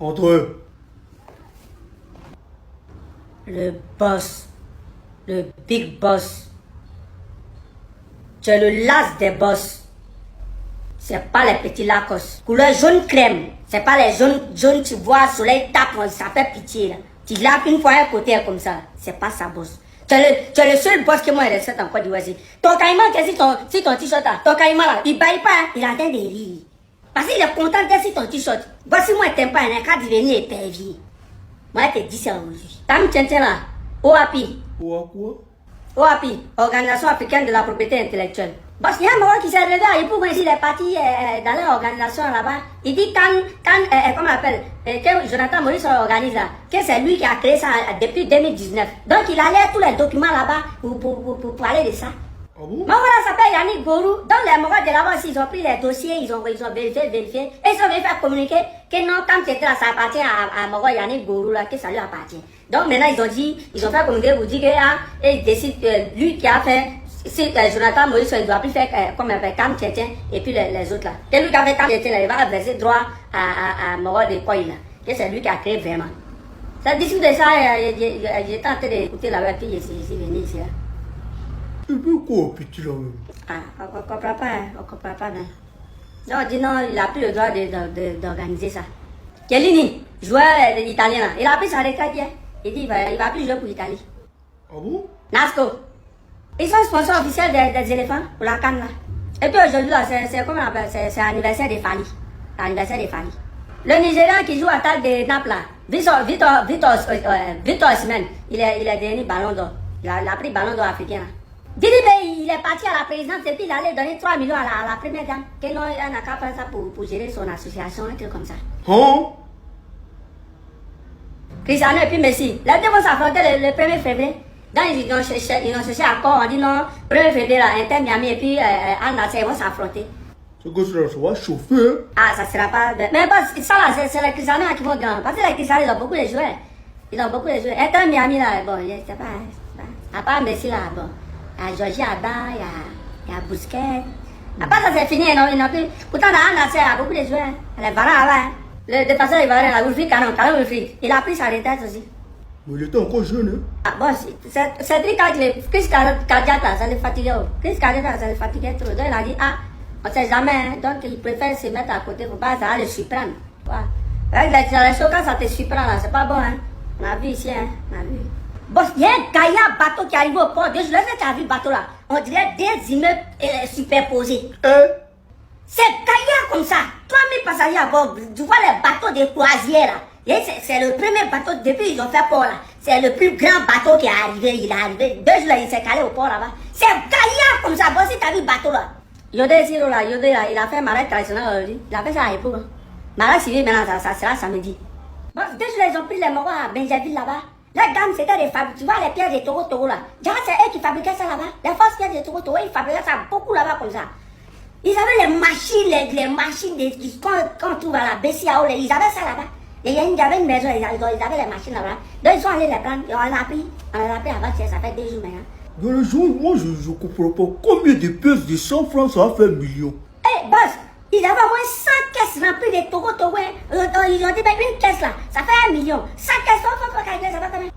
entre eux. Le boss, le big boss. Tu es le las des boss. C'est pas les petits lacos. Couleur jaune crème. C'est pas les jaunes, tu vois, soleil tape, ça fait pitié là. Tu laves une fois un côté comme ça. C'est pas ça, boss. Tu es le seul boss que moi je respecte en Côte d'Ivoire. Ton caïman, si ton t-shirt là, ton caïman là, il baille pas, hein, il attend des rires. Parce qu'il est content d'être sur ton t-shirt. Voici moi, t'aimes pas, un cas devenir épervier. Moi, je te dis ça aujourd'hui. Tam Tchenchen là, OAPI. OAPI, Organisation africaine de la propriété intellectuelle. Parce qu'il y a un moment qui s'est réveillé, pour voir s'il est parti dans l'organisation là-bas. Il dit comment on appelle, que Jonathan Moïse organise là, que c'est lui qui a créé ça depuis 2019. Donc il allait tous les documents là-bas pour parler de ça. Ah bon? Mon frère s'appelle Yannick Gourou. Dans les moments de là-bas, ils ont pris les dossiers, ils ont vérifié. Et ils ont fait communiquer que non, quand c'était là, ça appartient à mon frère Yannick Gourou, là, que ça lui appartient. Donc maintenant, ils ont fait communiquer pour dire que, il décide que lui qui a fait, si Jonathan Moïse, il ne doit plus faire comme avec Cam Tchétien et puis les autres là. Que lui qui a fait Cam Tchétien, il va verser droit à mon frère de Koy là. Que c'est lui qui a créé vraiment. Ça discute de ça, j'étais en train d'écouter là-bas, puis je suis venu ici là. Et puis quoi, petit là même? Ah, on ne comprend pas, hein, on comprend pas, mais... Non, on dit non, il n'a plus le droit d'organiser ça. Chiellini, joueur italien là, il a pris sa retraite hier. Il dit il va plus jouer pour l'Italie. Ah bon? Nasco, ils sont sponsors officiels des éléphants pour la canne là. Et puis aujourd'hui là, c'est comment on appelle, c'est l'anniversaire des Fali. L'anniversaire des Fali. Le Nigérian qui joue à table de Naples là, Victor Osimhen, il est devenu ballon d'or. Il a pris ballon d'or africain là. Didi il est parti à la présidence et puis il allait donner 3 millions à la première dame. Que non, il n'a qu'à faire ça pour gérer son association, un truc comme ça. Hein? Cristiano et puis Messi. Les deux vont s'affronter le 1er février. Donc ils ont cherché accord, on dit non, 1er février là, Inter Miami et puis Al Nassr ils vont s'affronter. Ce gosse-là, ça va chauffer, hein? Ah, ça sera pas... Mais bon, ça là, c'est les Cristiano qui vont gagner. Parce que les Cristiano, ils ont beaucoup de joueurs. Inter Miami là, bon, je sais pas. À part Messi là, bon. Il y a Georgie Alba, il y a Busquets. Après ça c'est fini, ils n'ont plus. Pourtant dans Al Nassr, il y a beaucoup de joueurs. Les Varane là, le défenseur ivoirien, la Wilfried Caron Wilfried, il a pris sa retraite aussi. Mais il était encore jeune, hein? Ah bon, Cédric quand il est crise cardiaque là, ça le fatiguait. Crise cardiaque là, ça le fatiguait trop. Donc il a dit, ah, on ne sait jamais, hein. Donc il préfère se mettre à côté pour pas ça va le surprendre. Avec les choses quand ça te surprend là, c'est pas bon, hein. On a vu ici, hein, on a vu. Bon, il y a un gaillard bateau qui arrive au port. Je l'ai vu, tu as vu le bateau là. On dirait des immeubles superposés. C'est gaillard comme ça. 3000 passagers à bord. Tu vois les bateaux de croisière là. C'est le premier bateau depuis qu'ils ont fait port là. C'est le plus grand bateau qui est arrivé. Il est arrivé. 2 jours là, il s'est calé au port là-bas. C'est gaillard comme ça. Bon, si tu as vu le bateau là. Yodé Siro là, il a fait un mariage traditionnel aujourd'hui. Il a fait ça à l'époque. Hein. Mariage civil maintenant, ça sera samedi. Bon, 2 jours là, ils ont pris les morts à Benjaville là-bas. La dame, c'était des fabriques. Tu vois les pierres de Togo là. Déjà, c'est eux qui fabriquaient ça là-bas. Les fausses pierres de Togo, ils fabriquaient ça beaucoup là-bas comme ça. Ils avaient les machines qu'on trouve à la Bessiao. Ils avaient ça là-bas. Il y avait une maison, ils avaient les machines là-bas. Donc ils sont allés les prendre. Et on a pris avant, ça fait 2 jours maintenant. Dans le jour, moi je comprends pas combien de pièces de 100 francs ça va faire millions. Eh, boss! Ils avaient au moins 100 caisses remplies de Togo. Ils ont dit, ben, une caisse là, ça fait 1 million. 100 caisses, ça va combien?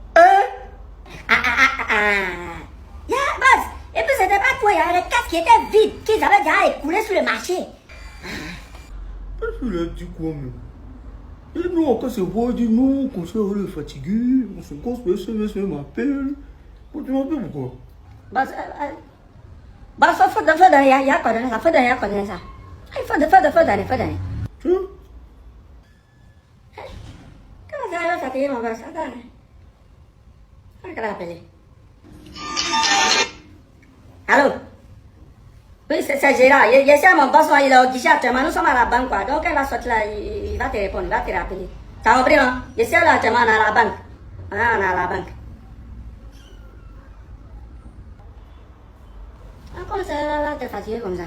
Yeah, boss! Et puis c'était pas toi, il y avait des caisses qui étaient vides, qu'ils avaient déjà écoulées sur le marché. Il a dit quoi même? Et nous, quand c'est vrai, il dit non, qu'on est fatigué, on se cause, SMS m'appelle. Tu m'appelles pourquoi? Boss, faut donner, il y a quoi donner ça, faut donner ça. Il faut donner. Tu vois? Comment ça va fatiguer mon boss? Attends. Comment qu'elle a appelé? Allô? Oui, c'est Gérard. Il essaie mon boss, il est au guichet actuellement. Nous sommes à la banque, quoi. Donc, elle va sortir là, il va te répondre, il va te rappeler. T'as compris, non? Il essaie là actuellement, on est à la banque. On est à la banque. Comment ça va te fatiguer comme ça?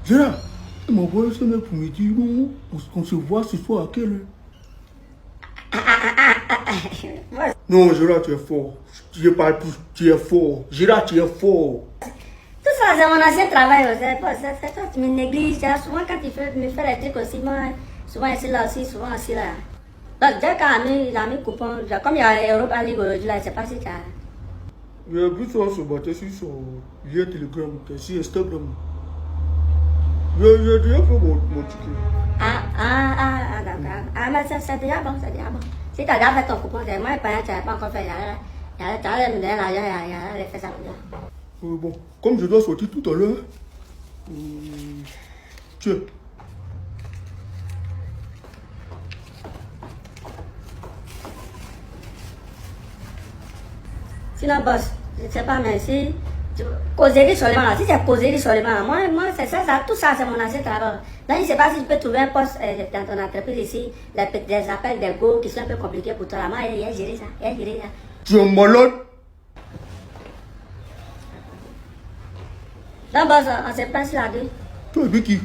Gérard, il m'a envoyé ce mec pour me dire non, on se voit ce soir à quelle heure? Non, Gérard, tu es fort. Tu ne parles plus, tu es fort. Gérard, tu es fort. Tout ça, c'est mon ancien travail. C'est toi, tu me négliges. Souvent, quand tu me fais les trucs aussi, moi, souvent ici, là aussi, souvent aussi, là. Donc, dès qu'il a mis coupon, comme il y a Europe à Ligue aujourd'hui, là, je ne sais pas si tu as. J'ai vu ça se battre sur son lien Telegram, sur Instagram. J'ai déjà fait mon ticket. D'accord. Ah, mais c'est déjà bon, c'est déjà bon. Si tu as déjà fait ton coupon, c'est moi, tu n'as pas encore fait. Tu as me donner l'argent, il a fait ça. Bon, comme je dois sortir tout à l'heure, tiens. Sinon, boss, je ne sais pas, mais si causerie seulement, là, si c'est causerie seulement, moi c'est ça, tout ça, c'est mon ancien travail. Donc, je ne sais pas si je peux trouver un poste dans ton entreprise ici, des appels, des go qui sont un peu compliqués pour toi. Moi, il a géré ça, Tu es malade? Donc, boss, on se passe là-dessus. Tu es avec qui?